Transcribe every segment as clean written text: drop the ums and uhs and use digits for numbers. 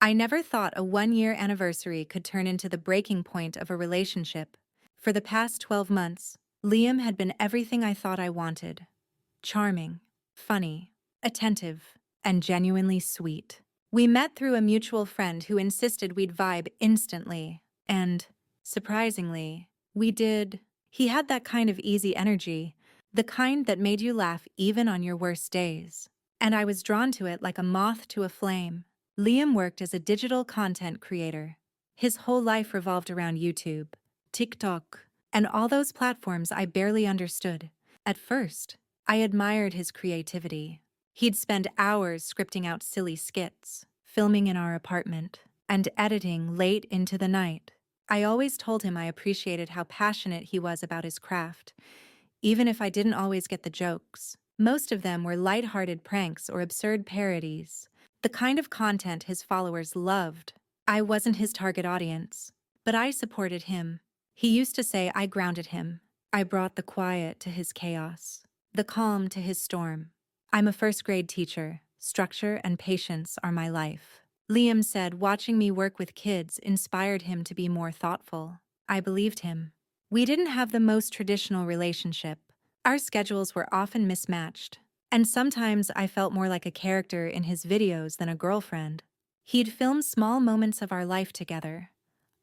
I never thought a 1-year anniversary could turn into the breaking point of a relationship. For the past 12 months, Liam had been everything I thought I wanted. Charming, funny, attentive, and genuinely sweet. We met through a mutual friend who insisted we'd vibe instantly. And, surprisingly, we did. He had that kind of easy energy, the kind that made you laugh even on your worst days. And I was drawn to it like a moth to a flame. Liam worked as a digital content creator. His whole life revolved around YouTube, TikTok, and all those platforms I barely understood. At first, I admired his creativity. He'd spend hours scripting out silly skits, filming in our apartment, and editing late into the night. I always told him I appreciated how passionate he was about his craft, even if I didn't always get the jokes. Most of them were light-hearted pranks or absurd parodies, the kind of content his followers loved. I wasn't his target audience, but I supported him. He used to say I grounded him. I brought the quiet to his chaos, the calm to his storm. I'm a first-grade teacher. Structure and patience are my life. Liam said watching me work with kids inspired him to be more thoughtful. I believed him. We didn't have the most traditional relationship. Our schedules were often mismatched, and sometimes I felt more like a character in his videos than a girlfriend. He'd film small moments of our life together,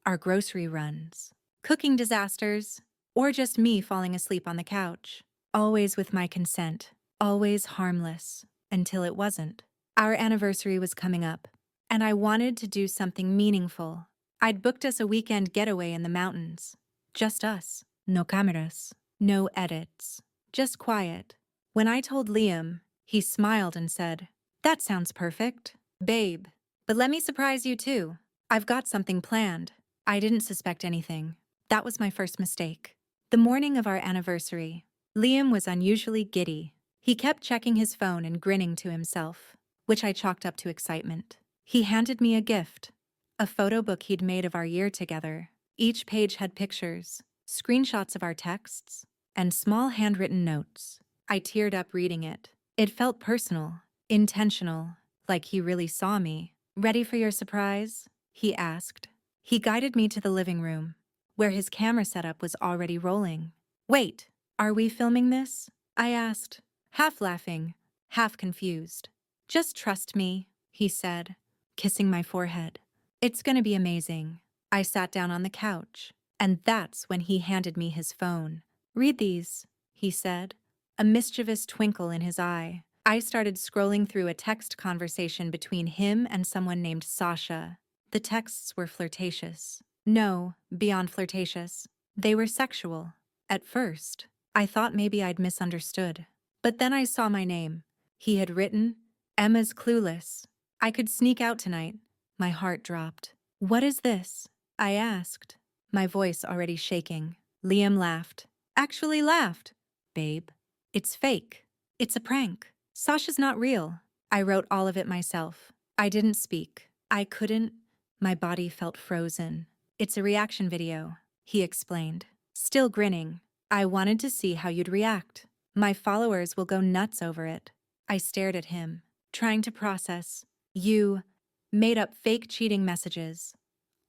our grocery runs, cooking disasters, or just me falling asleep on the couch. Always with my consent, always harmless, until it wasn't. Our anniversary was coming up, and I wanted to do something meaningful. I'd booked us a weekend getaway in the mountains. Just us. No cameras. No edits. Just quiet. When I told Liam, he smiled and said, "That sounds perfect, babe. But let me surprise you too. I've got something planned." I didn't suspect anything. That was my first mistake. The morning of our anniversary, Liam was unusually giddy. He kept checking his phone and grinning to himself, which I chalked up to excitement. He handed me a gift, a photo book he'd made of our year together. Each page had pictures, screenshots of our texts, and small handwritten notes. I teared up reading it. It felt personal, intentional, like he really saw me. "Ready for your surprise?" he asked. He guided me to the living room, where his camera setup was already rolling. "Wait, are we filming this?" I asked, half laughing, half confused. "Just trust me," he said, kissing my forehead. "It's gonna be amazing." I sat down on the couch, and that's when he handed me his phone. "Read these," he said, a mischievous twinkle in his eye. I started scrolling through a text conversation between him and someone named Sasha. The texts were flirtatious. No, beyond flirtatious. They were sexual. At first, I thought maybe I'd misunderstood. But then I saw my name. He had written, "Emma's clueless. I could sneak out tonight." My heart dropped. "What is this?" I asked, my voice already shaking. Liam laughed. Actually laughed. "Babe, it's fake. It's a prank. Sasha's not real." I wrote all of it myself. I didn't speak. I couldn't. My body felt frozen. "It's a reaction video," he explained. Still grinning. "I wanted to see how you'd react. My followers will go nuts over it." I stared at him, trying to process. "You made up fake cheating messages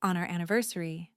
on our anniversary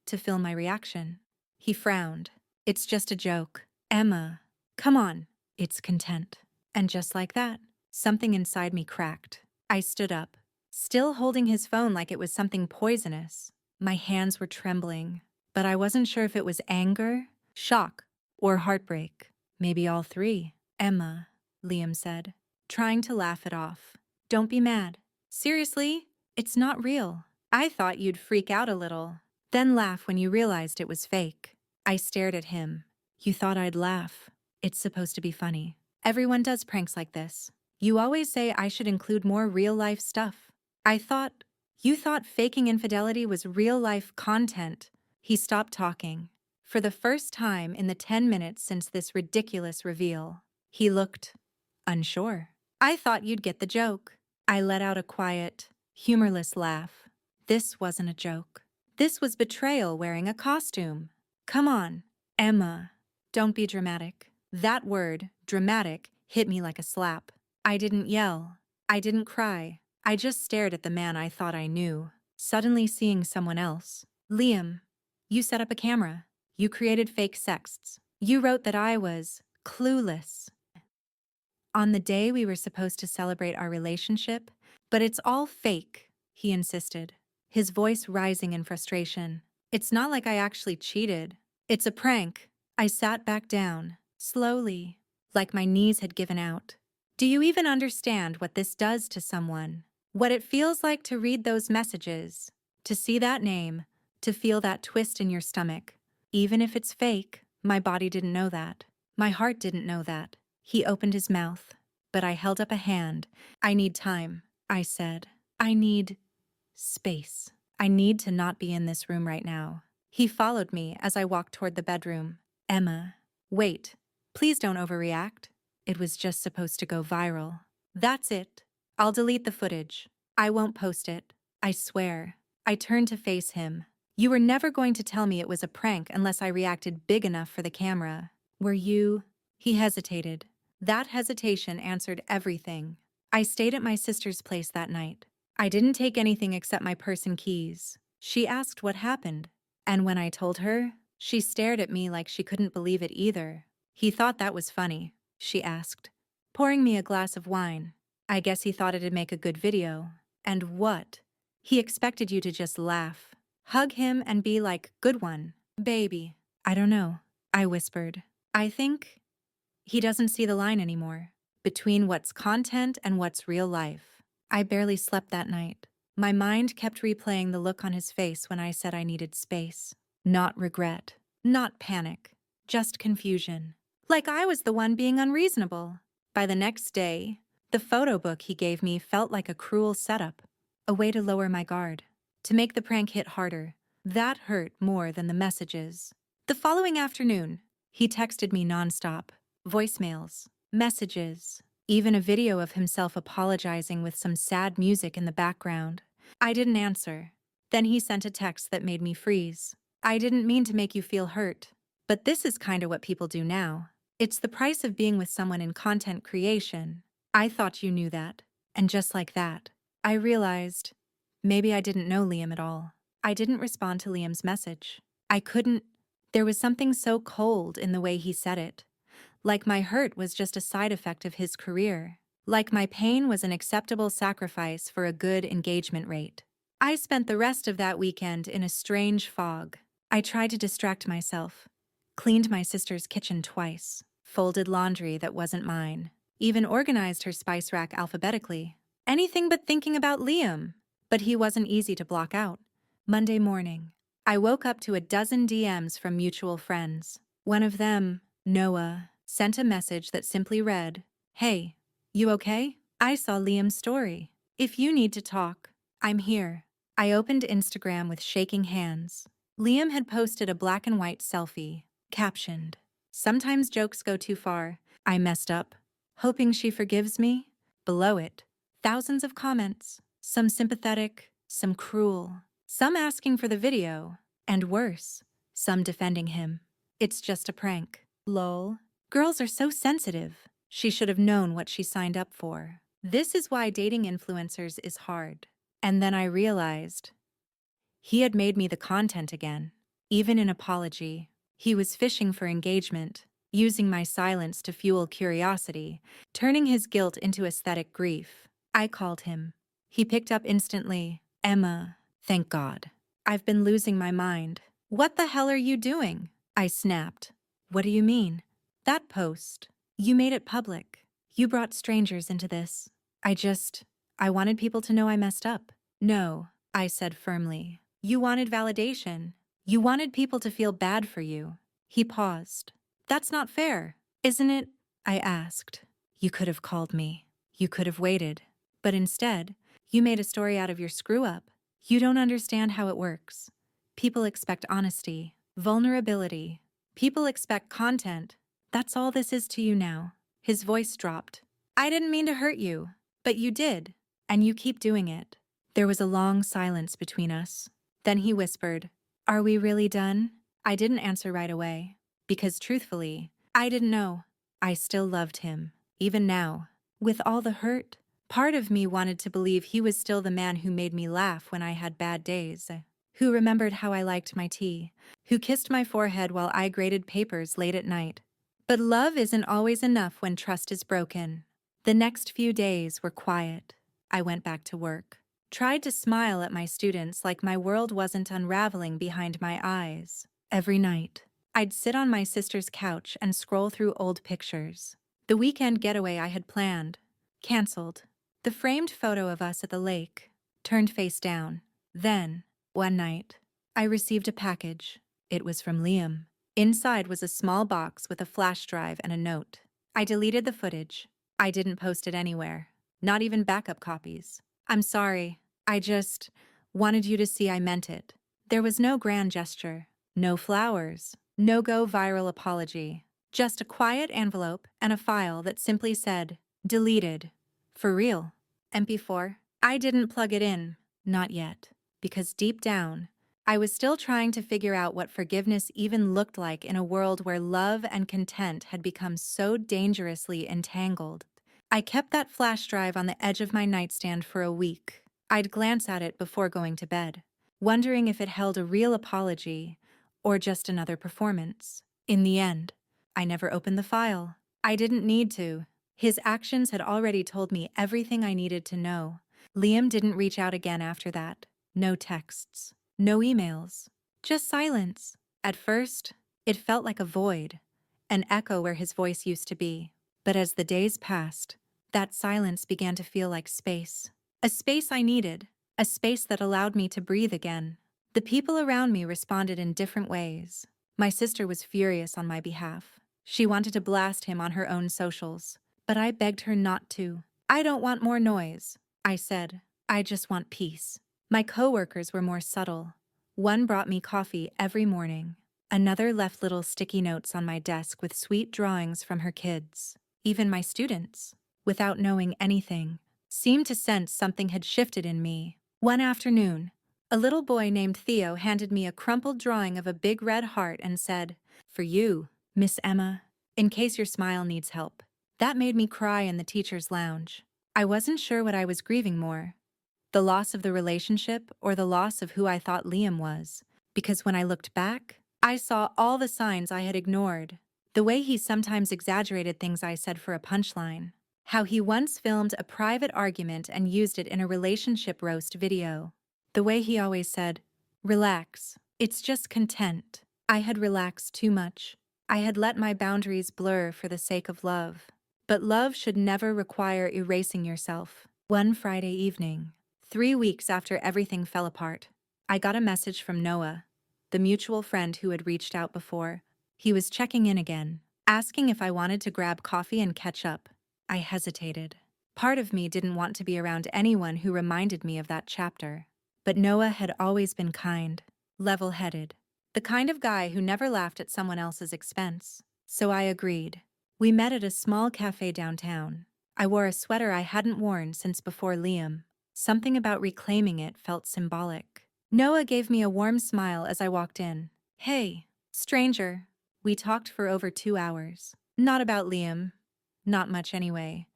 to film my reaction." He frowned. "It's just a joke. Emma, come on." "It's content." And just like that, something inside me cracked. I stood up, still holding his phone like it was something poisonous. My hands were trembling, but I wasn't sure if it was anger, shock, or heartbreak. Maybe all three. "Emma," Liam said, trying to laugh it off. "Don't be mad. Seriously, it's not real. I thought you'd freak out a little, then laugh when you realized it was fake." I stared at him. "You thought I'd laugh. It's supposed to be funny. Everyone does pranks like this. You always say I should include more real-life stuff." You thought faking infidelity was real-life content." He stopped talking. For the first time in the 10 minutes since this ridiculous reveal, he looked unsure. "I thought you'd get the joke." I let out a quiet, humorless laugh. This wasn't a joke. This was betrayal wearing a costume. "Come on, Emma. Don't be dramatic." That word, dramatic, hit me like a slap. I didn't yell. I didn't cry. I just stared at the man I thought I knew, suddenly seeing someone else. Liam, you set up a camera. You created fake sexts. You wrote that I was clueless on the day we were supposed to celebrate our relationship, but it's all fake, he insisted, his voice rising in frustration. It's not like I actually cheated. It's a prank. I sat back down, slowly, like my knees had given out. Do you even understand what this does to someone? What it feels like to read those messages, to see that name, to feel that twist in your stomach. Even if it's fake, my body didn't know that. My heart didn't know that. He opened his mouth, but I held up a hand. I need time, I said. I need space. I need to not be in this room right now. He followed me as I walked toward the bedroom. Emma, wait. Please don't overreact. It was just supposed to go viral. That's it. I'll delete the footage. I won't post it. I swear. I turned to face him. You were never going to tell me it was a prank unless I reacted big enough for the camera. Were you? He hesitated. That hesitation answered everything. I stayed at my sister's place that night. I didn't take anything except my purse and keys. She asked what happened. And when I told her, she stared at me like she couldn't believe it either. He thought that was funny, she asked, pouring me a glass of wine. I guess he thought it'd make a good video. And what? He expected you to just laugh, hug him and be like, good one, baby. I don't know, I whispered. I think he doesn't see the line anymore between what's content and what's real life. I barely slept that night. My mind kept replaying the look on his face when I said I needed space. Not regret, not panic, just confusion. Like I was the one being unreasonable. By the next day, the photo book he gave me felt like a cruel setup, a way to lower my guard, to make the prank hit harder. That hurt more than the messages. The following afternoon, he texted me nonstop. Voicemails, messages, even a video of himself apologizing with some sad music in the background. I didn't answer. Then he sent a text that made me freeze. I didn't mean to make you feel hurt, but this is kinda what people do now. It's the price of being with someone in content creation. I thought you knew that. And just like that, I realized maybe I didn't know Liam at all. I didn't respond to Liam's message. I couldn't. There was something so cold in the way he said it. Like my hurt was just a side effect of his career. Like my pain was an acceptable sacrifice for a good engagement rate. I spent the rest of that weekend in a strange fog. I tried to distract myself. Cleaned my sister's kitchen twice. Folded laundry that wasn't mine. Even organized her spice rack alphabetically. Anything but thinking about Liam. But he wasn't easy to block out. Monday morning, I woke up to a dozen DMs from mutual friends. One of them, Noah, sent a message that simply read, "Hey, you okay? I saw Liam's story. If you need to talk, I'm here." I opened Instagram with shaking hands. Liam had posted a black and white selfie, captioned, "Sometimes jokes go too far. I messed up. Hoping she forgives me." Below it, thousands of comments, some sympathetic, some cruel, some asking for the video, and worse, some defending him. It's just a prank. Lol. Girls are so sensitive. She should have known what she signed up for. This is why dating influencers is hard. And then I realized he had made me the content again. Even in apology, he was fishing for engagement, using my silence to fuel curiosity, turning his guilt into aesthetic grief. I called him. He picked up instantly. "Emma, thank God. I've been losing my mind." "What the hell are you doing?" I snapped. "What do you mean?" "That post. You made it public. You brought strangers into this. I wanted people to know I messed up." "No," I said firmly. "You wanted validation. You wanted people to feel bad for you." He paused. "That's not fair, isn't it?" I asked. "You could have called me. You could have waited. But instead, you made a story out of your screw-up. You don't understand how it works. People expect honesty, vulnerability. People expect content. That's all this is to you now." His voice dropped. "I didn't mean to hurt you, but you did, and you keep doing it." There was a long silence between us. Then he whispered, "Are we really done?" I didn't answer right away, because truthfully, I didn't know. I still loved him, even now. With all the hurt, Part of me wanted to believe he was still the man who made me laugh when I had bad days, who remembered how I liked my tea, who kissed my forehead while I graded papers late at night. But love isn't always enough when trust is broken. The next few days were quiet. I went back to work, tried to smile at my students like my world wasn't unraveling behind my eyes. Every night, I'd sit on my sister's couch and scroll through old pictures. The weekend getaway I had planned, canceled. The framed photo of us at the lake, turned face down. Then, one night, I received a package. It was from Liam. Inside was a small box with a flash drive and a note. I deleted the footage. I didn't post it anywhere, not even backup copies. I'm sorry. I just wanted you to see I meant it. There was no grand gesture, no flowers, no go viral apology, just a quiet envelope and a file that simply said, deleted. For real. MP4. I didn't plug it in. Not yet. Because deep down, I was still trying to figure out what forgiveness even looked like in a world where love and content had become so dangerously entangled. I kept that flash drive on the edge of my nightstand for a week. I'd glance at it before going to bed, wondering if it held a real apology or just another performance. In the end, I never opened the file. I didn't need to. His actions had already told me everything I needed to know. Liam didn't reach out again after that. No texts, no emails, just silence. At first, it felt like a void, an echo where his voice used to be. But as the days passed, that silence began to feel like space. A space I needed, a space that allowed me to breathe again. The people around me responded in different ways. My sister was furious on my behalf. She wanted to blast him on her own socials. But I begged her not to. I don't want more noise, I said. I just want peace. My coworkers were more subtle. One brought me coffee every morning. Another left little sticky notes on my desk with sweet drawings from her kids. Even my students, without knowing anything, seemed to sense something had shifted in me. One afternoon, a little boy named Theo handed me a crumpled drawing of a big red heart and said, "For you, Miss Emma, in case your smile needs help." That made me cry in the teacher's lounge. I wasn't sure what I was grieving more, the loss of the relationship or the loss of who I thought Liam was. Because when I looked back, I saw all the signs I had ignored. The way he sometimes exaggerated things I said for a punchline. How he once filmed a private argument and used it in a relationship roast video. The way he always said, "Relax, it's just content." I had relaxed too much. I had let my boundaries blur for the sake of love. But love should never require erasing yourself. One Friday evening, 3 weeks after everything fell apart, I got a message from Noah, the mutual friend who had reached out before. He was checking in again, asking if I wanted to grab coffee and catch up. I hesitated. Part of me didn't want to be around anyone who reminded me of that chapter. But Noah had always been kind, level-headed, the kind of guy who never laughed at someone else's expense. So I agreed. We met at a small cafe downtown. I wore a sweater I hadn't worn since before Liam. Something about reclaiming it felt symbolic. Noah gave me a warm smile as I walked in. "Hey, stranger." We talked for over 2 hours. Not about Liam, not much anyway,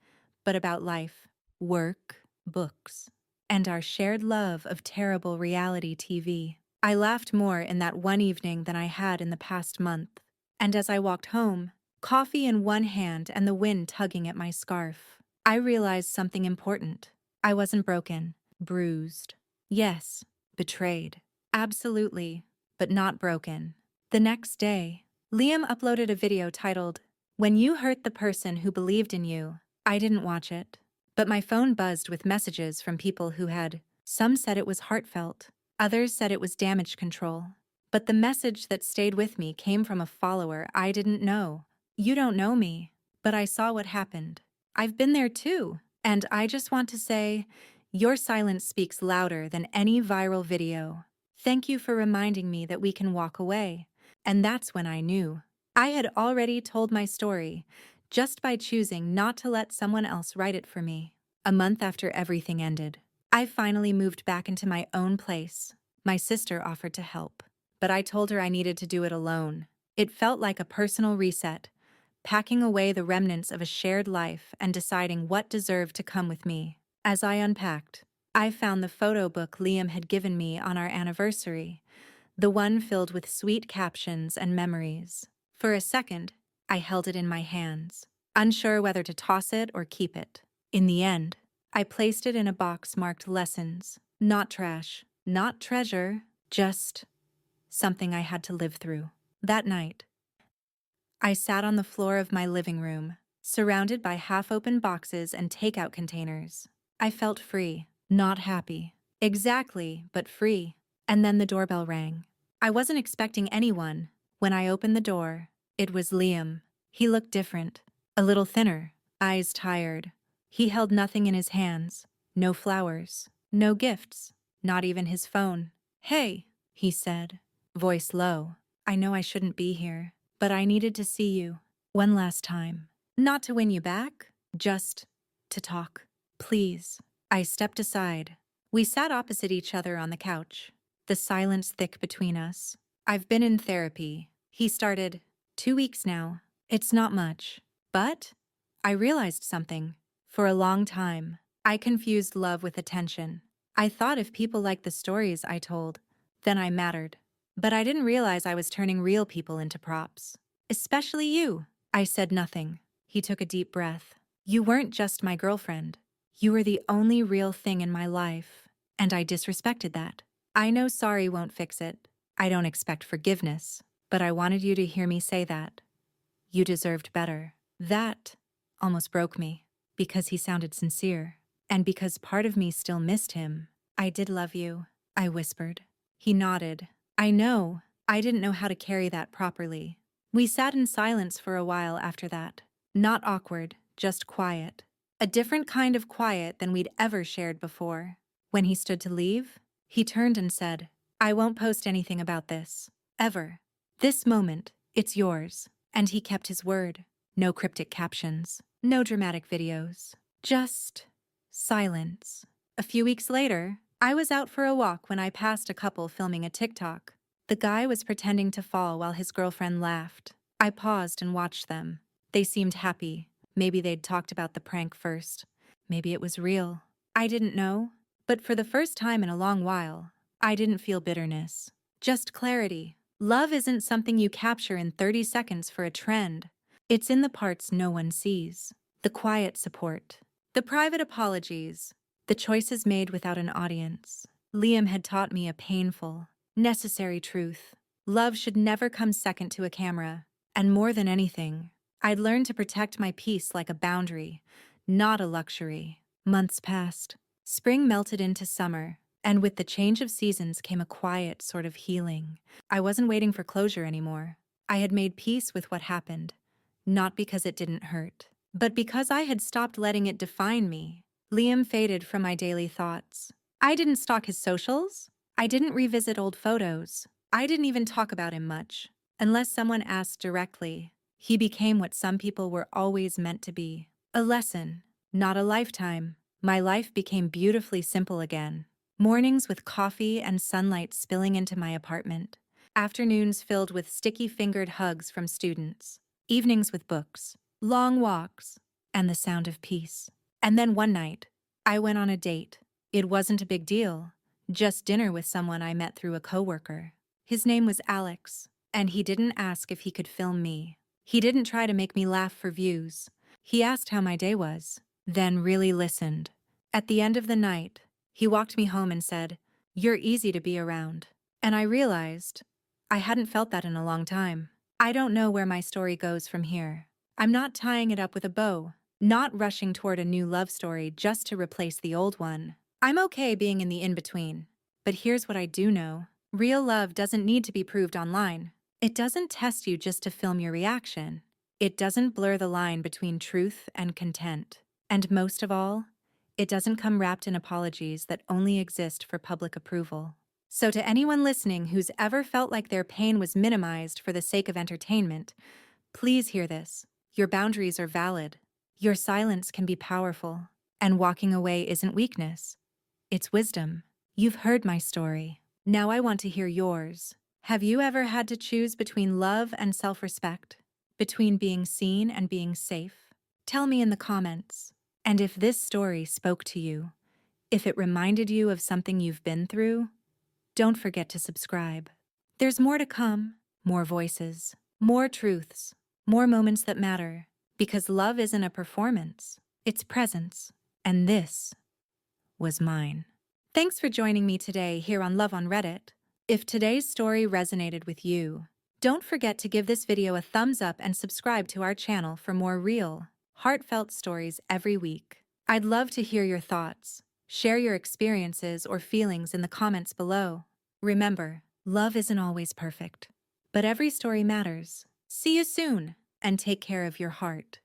but about life, work, books, and our shared love of terrible reality TV. I laughed more in that one evening than I had in the past month. And as I walked home, coffee in one hand and the wind tugging at my scarf, I realized something important. I wasn't broken, bruised. Yes, betrayed. Absolutely, but not broken. The next day, Liam uploaded a video titled, "When You Hurt the Person Who Believed in You." I didn't watch it, but my phone buzzed with messages from people who had. Some said it was heartfelt, others said it was damage control. But the message that stayed with me came from a follower I didn't know. "You don't know me, but I saw what happened. I've been there too, and I just want to say, your silence speaks louder than any viral video. Thank you for reminding me that we can walk away." And that's when I knew. I had already told my story, just by choosing not to let someone else write it for me. A month after everything ended, I finally moved back into my own place. My sister offered to help, but I told her I needed to do it alone. It felt like a personal reset, packing away the remnants of a shared life and deciding what deserved to come with me. As I unpacked, I found the photo book Liam had given me on our anniversary, the one filled with sweet captions and memories. For a second, I held it in my hands, unsure whether to toss it or keep it. In the end, I placed it in a box marked lessons, not trash, not treasure, just something I had to live through. That night, I sat on the floor of my living room, surrounded by half-open boxes and takeout containers. I felt free, not happy. Exactly, but free. And then the doorbell rang. I wasn't expecting anyone. When I opened the door, it was Liam. He looked different, a little thinner, eyes tired. He held nothing in his hands, no flowers, no gifts, not even his phone. "Hey," he said, voice low. "I know I shouldn't be here, but I needed to see you. One last time. Not to win you back, just to talk. Please." I stepped aside. We sat opposite each other on the couch, the silence thick between us. "I've been in therapy," he started. 2 weeks now. It's not much. But I realized something. For a long time, I confused love with attention. I thought if people liked the stories I told, then I mattered. But I didn't realize I was turning real people into props. "Especially you." I said nothing. He took a deep breath. "You weren't just my girlfriend. You were the only real thing in my life, and I disrespected that. I know sorry won't fix it. I don't expect forgiveness, but I wanted you to hear me say that. You deserved better." That almost broke me, because he sounded sincere, and because part of me still missed him. "I did love you," I whispered. He nodded. "I know. I didn't know how to carry that properly." We sat in silence for a while after that. Not awkward, just quiet. A different kind of quiet than we'd ever shared before. When he stood to leave, he turned and said, "I won't post anything about this. Ever. This moment, it's yours." And he kept his word. No cryptic captions, no dramatic videos. Just silence. A few weeks later, I was out for a walk when I passed a couple filming a TikTok. The guy was pretending to fall while his girlfriend laughed. I paused and watched them. They seemed happy. Maybe they'd talked about the prank first. Maybe it was real. I didn't know. But for the first time in a long while, I didn't feel bitterness. Just clarity. Love isn't something you capture in 30 seconds for a trend. It's in the parts no one sees. The quiet support. The private apologies. The choices made without an audience. Liam had taught me a painful, necessary truth. Love should never come second to a camera. And more than anything, I'd learned to protect my peace like a boundary, not a luxury. Months passed. Spring melted into summer, and with the change of seasons came a quiet sort of healing. I wasn't waiting for closure anymore. I had made peace with what happened, not because it didn't hurt, but because I had stopped letting it define me. Liam faded from my daily thoughts. I didn't stalk his socials. I didn't revisit old photos. I didn't even talk about him much, unless someone asked directly. He became what some people were always meant to be. A lesson, not a lifetime. My life became beautifully simple again. Mornings with coffee and sunlight spilling into my apartment. Afternoons filled with sticky-fingered hugs from students. Evenings with books. Long walks. And the sound of peace. And then one night, I went on a date. It wasn't a big deal. Just dinner with someone I met through a coworker. His name was Alex, and he didn't ask if he could film me. He didn't try to make me laugh for views. He asked how my day was, then really listened. At the end of the night, he walked me home and said, "You're easy to be around." And I realized I hadn't felt that in a long time. I don't know where my story goes from here. I'm not tying it up with a bow, not rushing toward a new love story just to replace the old one. I'm okay being in the in-between. But here's what I do know. Real love doesn't need to be proved online. It doesn't test you just to film your reaction. It doesn't blur the line between truth and content. And most of all, it doesn't come wrapped in apologies that only exist for public approval. So to anyone listening who's ever felt like their pain was minimized for the sake of entertainment, please hear this. Your boundaries are valid. Your silence can be powerful. And walking away isn't weakness. It's wisdom. You've heard my story. Now I want to hear yours. Have you ever had to choose between love and self-respect? Between being seen and being safe? Tell me in the comments. And if this story spoke to you, If it reminded you of something you've been through, don't forget to subscribe. There's more to come, more voices, more truths, more moments that matter, because love isn't a performance, it's presence. And this was mine. Thanks for joining me today here on Love on Reddit. If today's story resonated with you, don't forget to give this video a thumbs up and subscribe to our channel for more real, heartfelt stories every week. I'd love to hear your thoughts. Share your experiences or feelings in the comments below. Remember, love isn't always perfect, but every story matters. See you soon, and take care of your heart.